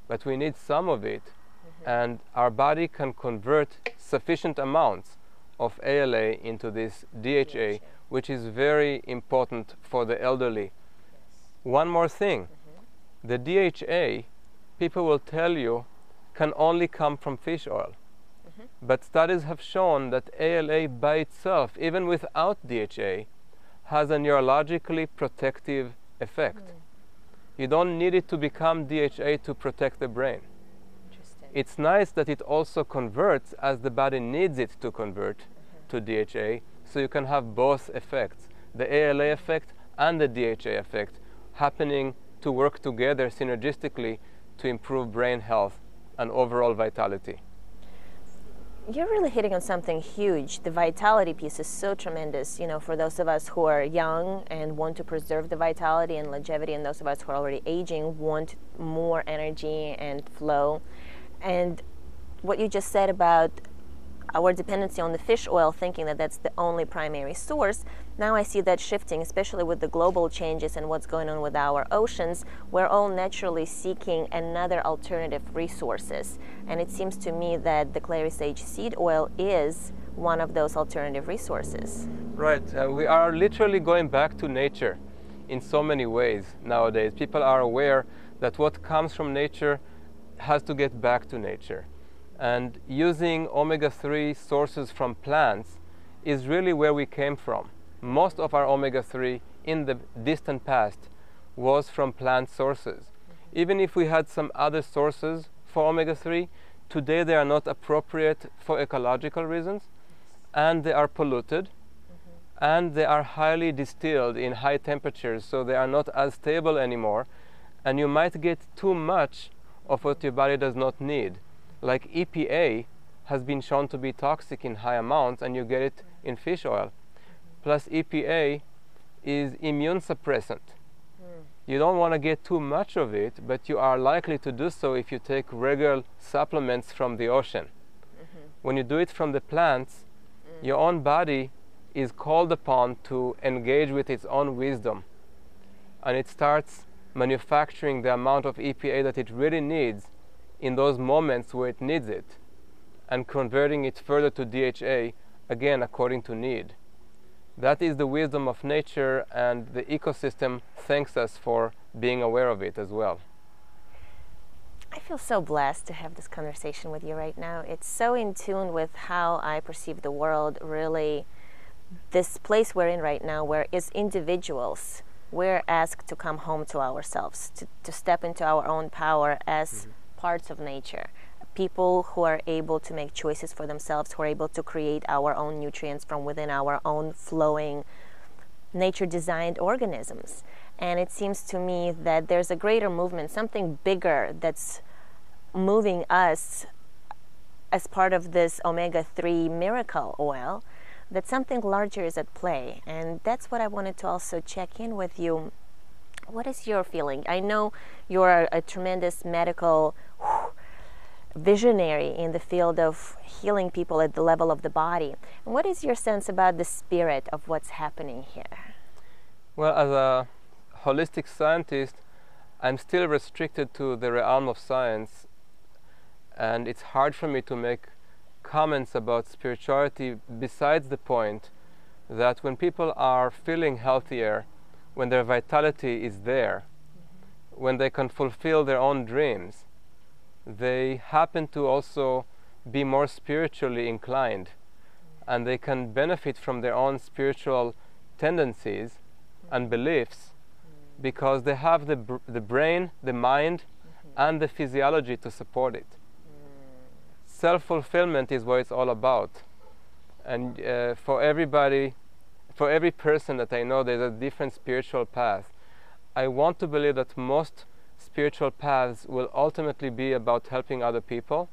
but we need some of it. And our body can convert sufficient amounts of ALA into this DHA, which is very important for the elderly. One more thing, the DHA, people will tell you, can only come from fish oil. But studies have shown that ALA by itself, even without DHA, has a neurologically protective effect. You don't need it to become DHA to protect the brain. It's nice that it also converts as the body needs it to convert to DHA, so you can have both effects, the ALA effect and the DHA effect, happening to work together synergistically to improve brain health and overall vitality. You're really hitting on something huge. The vitality piece is so tremendous, you know, for those of us who are young and want to preserve the vitality and longevity, and those of us who are already aging want more energy and flow. And what you just said about our dependency on the fish oil, thinking that that's the only primary source, now I see that shifting, especially with the global changes and what's going on with our oceans. We're all naturally seeking another alternative resources. And it seems to me that the Clary sage seed oil is one of those alternative resources. Right. We are literally going back to nature in so many ways nowadays. People are aware that what comes from nature has to get back to nature. And using omega-3 sources from plants is really where we came from. Most of our omega-3 in the distant past was from plant sources. Even if we had some other sources for omega-3, today they are not appropriate for ecological reasons, and they are polluted, and they are highly distilled in high temperatures, so they are not as stable anymore, and you might get too much of what your body does not need. Like EPA has been shown to be toxic in high amounts, and you get it in fish oil. Plus EPA is immune suppressant. You don't want to get too much of it, but you are likely to do so if you take regular supplements from the ocean. When you do it from the plants, your own body is called upon to engage with its own wisdom, and it starts manufacturing the amount of EPA that it really needs in those moments where it needs it, and converting it further to DHA, again according to need. That is the wisdom of nature, and the ecosystem thanks us for being aware of it as well. I feel so blessed to have this conversation with you right now. It's so in tune with how I perceive the world, really. This place we're in right now, where as individuals, we're asked to come home to ourselves, to step into our own power as parts of nature, people who are able to make choices for themselves, who are able to create our own nutrients from within our own flowing nature-designed organisms. And it seems to me that there's a greater movement, something bigger that's moving us as part of this omega-3 miracle oil, that something larger is at play. And that's what I wanted to also check in with you. What is your feeling? I know you're a tremendous medical visionary in the field of healing people at the level of the body. And what is your sense about the spirit of what's happening here? Well, as a holistic scientist, I'm still restricted to the realm of science, and it's hard for me to make comments about spirituality besides the point that when people are feeling healthier, when their vitality is there, when they can fulfill their own dreams, they happen to also be more spiritually inclined, and they can benefit from their own spiritual tendencies and beliefs because they have the brain, the mind, and the physiology to support it. Self-fulfillment is what it's all about. And for everybody, for every person that I know, there's a different spiritual path. I want to believe that most spiritual paths will ultimately be about helping other people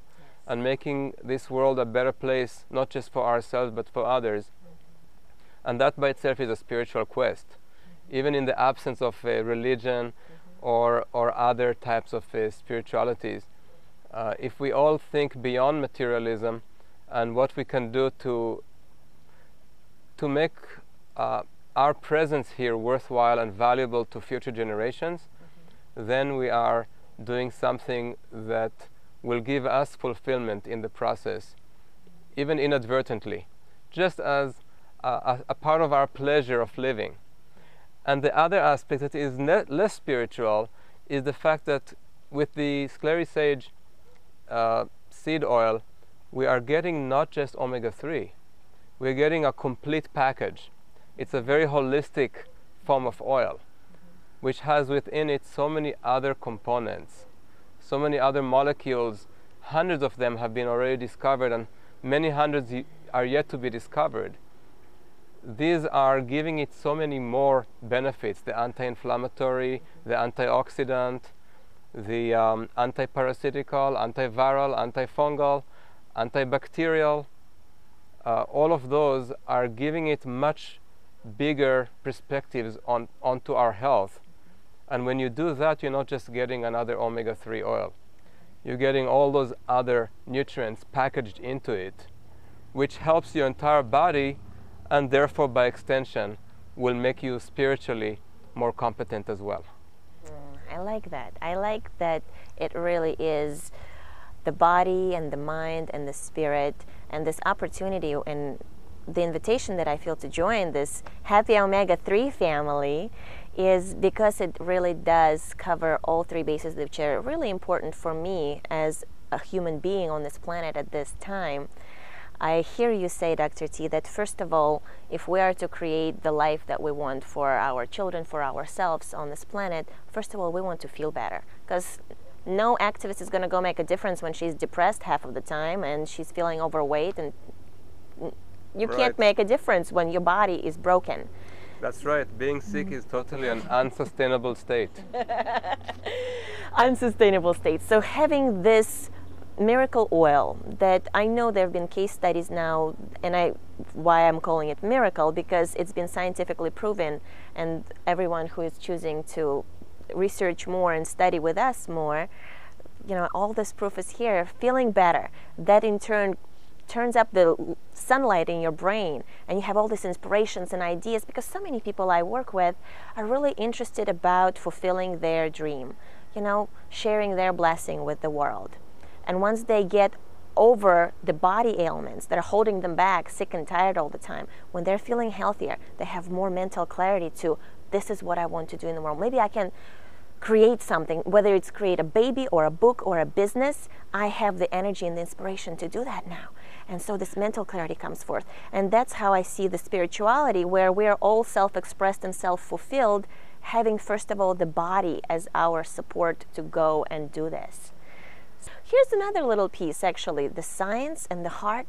and making this world a better place, not just for ourselves, but for others. And that by itself is a spiritual quest, even in the absence of religion or other types of spiritualities. If we all think beyond materialism and what we can do to make our presence here worthwhile and valuable to future generations, then we are doing something that will give us fulfillment in the process, even inadvertently, just as a part of our pleasure of living. And the other aspect that is less spiritual is the fact that with the Clary sage seed oil, we are getting not just omega-3, we're getting a complete package. It's a very holistic form of oil, which has within it so many other components, so many other molecules. Hundreds of them have been already discovered, and many hundreds are yet to be discovered. These are giving it so many more benefits: the anti-inflammatory, the antioxidant, the anti-parasitical, antiviral, antifungal, antibacterial. All of those are giving it much bigger perspectives onto our health. And when you do that, you're not just getting another omega-3 oil. You're getting all those other nutrients packaged into it, which helps your entire body, and therefore by extension will make you spiritually more competent as well. I like that. I like that it really is the body and the mind and the spirit, and this opportunity and the invitation that I feel to join this Happy Omega-3 family is because it really does cover all three bases, which are really important for me as a human being on this planet at this time. I hear you say, Dr. T, that first of all, if we are to create the life that we want for our children, for ourselves on this planet, first of all, we want to feel better. Because no activist is going to go make a difference when she's depressed half of the time and she's feeling overweight, and you can't make a difference when your body is broken. That's right. Being sick is totally an unsustainable state. Unsustainable state. So having this miracle oil that I know there have been case studies now, and why I'm calling it miracle, because it's been scientifically proven, and everyone who is choosing to research more and study with us more, you know, all this proof is here, feeling better. That in turn turns up the sunlight in your brain, and you have all these inspirations and ideas, because so many people I work with are really interested about fulfilling their dream, you know, sharing their blessing with the world. And once they get over the body ailments that are holding them back, sick and tired all the time, when they're feeling healthier, they have more mental clarity to, this is what I want to do in the world. Maybe I can create something, whether it's create a baby or a book or a business. I have the energy and the inspiration to do that now. And so this mental clarity comes forth. And that's how I see the spirituality, where we're all self-expressed and self-fulfilled, having first of all the body as our support to go and do this. Here's another little piece, actually, the science and the heart.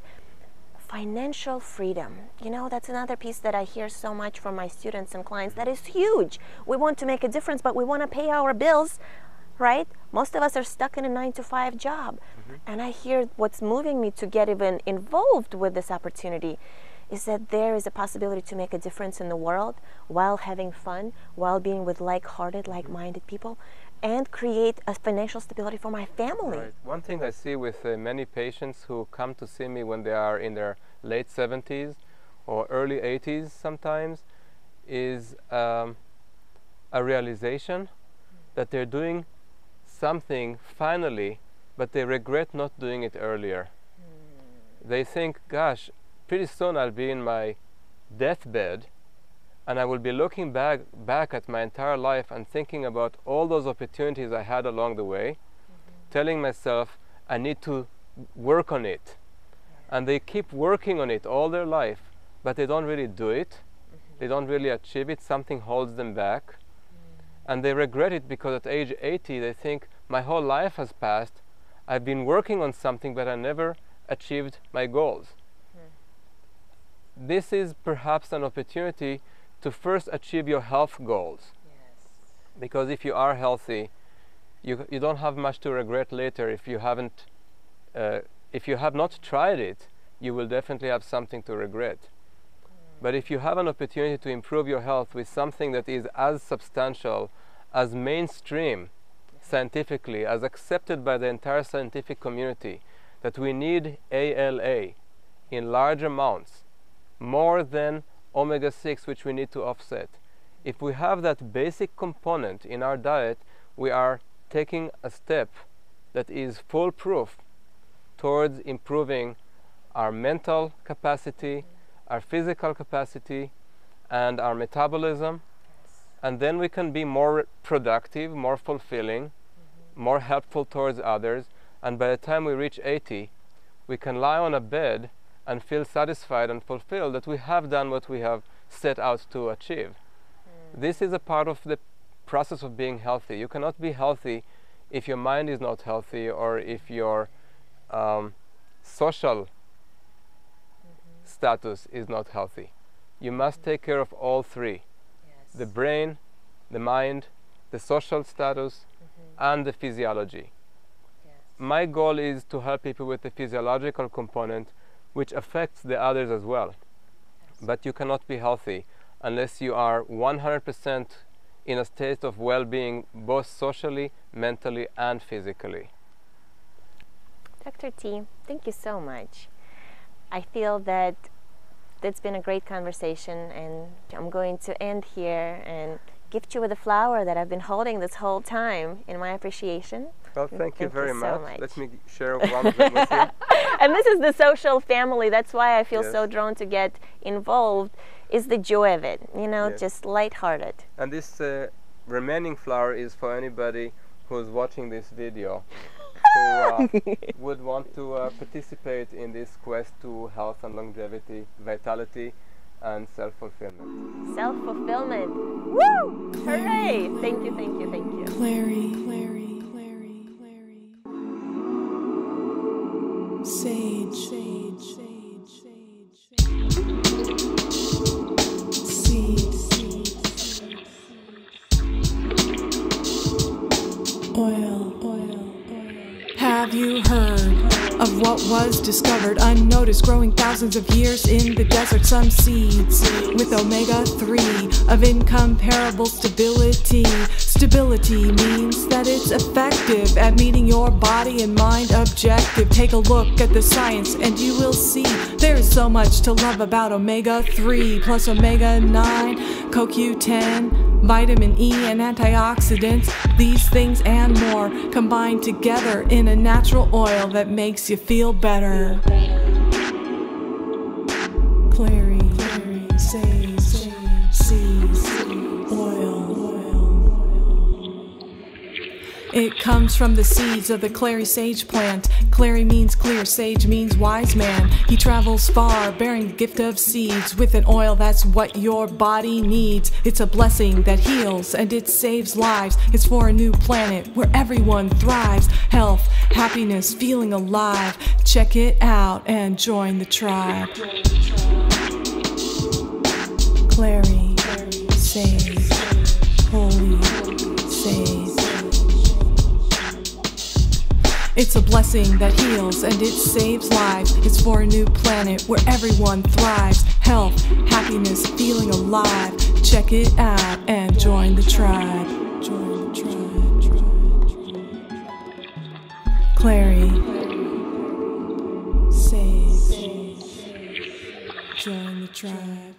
Financial freedom. You know, that's another piece that I hear so much from my students and clients. That is huge. We want to make a difference, but we want to pay our bills, right? Most of us are stuck in a 9-to-5 job. And I hear what's moving me to get even involved with this opportunity is that there is a possibility to make a difference in the world while having fun, while being with like-hearted, like-minded people, and create a financial stability for my family. Right. One thing I see with many patients who come to see me when they are in their late 70s or early 80s sometimes is a realization that they're doing something finally, but they regret not doing it earlier. They think, gosh, pretty soon I'll be in my deathbed, and I will be looking back at my entire life and thinking about all those opportunities I had along the way, telling myself I need to work on it. And they keep working on it all their life, but they don't really do it. They don't really achieve it. Something holds them back. And they regret it because at age 80 they think, my whole life has passed. I've been working on something, but I never achieved my goals. This is perhaps an opportunity to first achieve your health goals. Because if you are healthy, you don't have much to regret later. If you have not tried it, you will definitely have something to regret. But if you have an opportunity to improve your health with something that is as substantial, as mainstream scientifically, as accepted by the entire scientific community, that we need ALA in large amounts, more than omega-6, which we need to offset. If we have that basic component in our diet, we are taking a step that is foolproof towards improving our mental capacity, our physical capacity, and our metabolism. And then we can be more productive, more fulfilling, more helpful towards others. And by the time we reach 80, we can lie on a bed and feel satisfied and fulfilled that we have done what we have set out to achieve. This is a part of the process of being healthy. You cannot be healthy if your mind is not healthy, or if your social status is not healthy. You must take care of all three. Yes. The brain, the mind, the social status, and the physiology. Yes. My goal is to help people with the physiological component, which affects the others as well. Yes. But you cannot be healthy unless you are 100% in a state of well-being, both socially, mentally, and physically. Dr. T, thank you so much. I feel that it's been a great conversation, and I'm going to end here and gift you with a flower that I've been holding this whole time in my appreciation. Well, thank you very so much. Let me share one of them with you. And this is the social family. That's why I feel Yes. so drawn to get involved, is the joy of it, you know, Yes. just lighthearted. And this remaining flower is for anybody who's watching this video who would want to participate in this quest to health and longevity, vitality, and self-fulfillment. Self-fulfillment. Woo! Hooray! Thank you, thank you, thank you. Clary, Clary, Clary, Clary. Sage, sage, sage, sage. Seed, seed, oil, oil, oil. Have you heard of what was discovered unnoticed, growing thousands of years in the desert? Some seeds with omega-3 of incomparable stability. Stability means that it's effective at meeting your body and mind objective. Take a look at the science and you will see there's so much to love about omega-3 plus omega-9, CoQ10, vitamin E and antioxidants. These things and more combined together in a natural oil that makes you feel better. Clary, Clary, sage, seeds, oil. It comes from the seeds of the Clary sage plant. Clary means clear, sage means wise man. He travels far, bearing the gift of seeds with an oil that's what your body needs. It's a blessing that heals and it saves lives. It's for a new planet where everyone thrives. Health, happiness, feeling alive. Check it out and join the tribe. Clary, sage, holy sage. It's a blessing that heals and it saves lives. It's for a new planet where everyone thrives. Health, happiness, feeling alive. Check it out and join the tribe. Join the tribe. Clary, sage, join the tribe.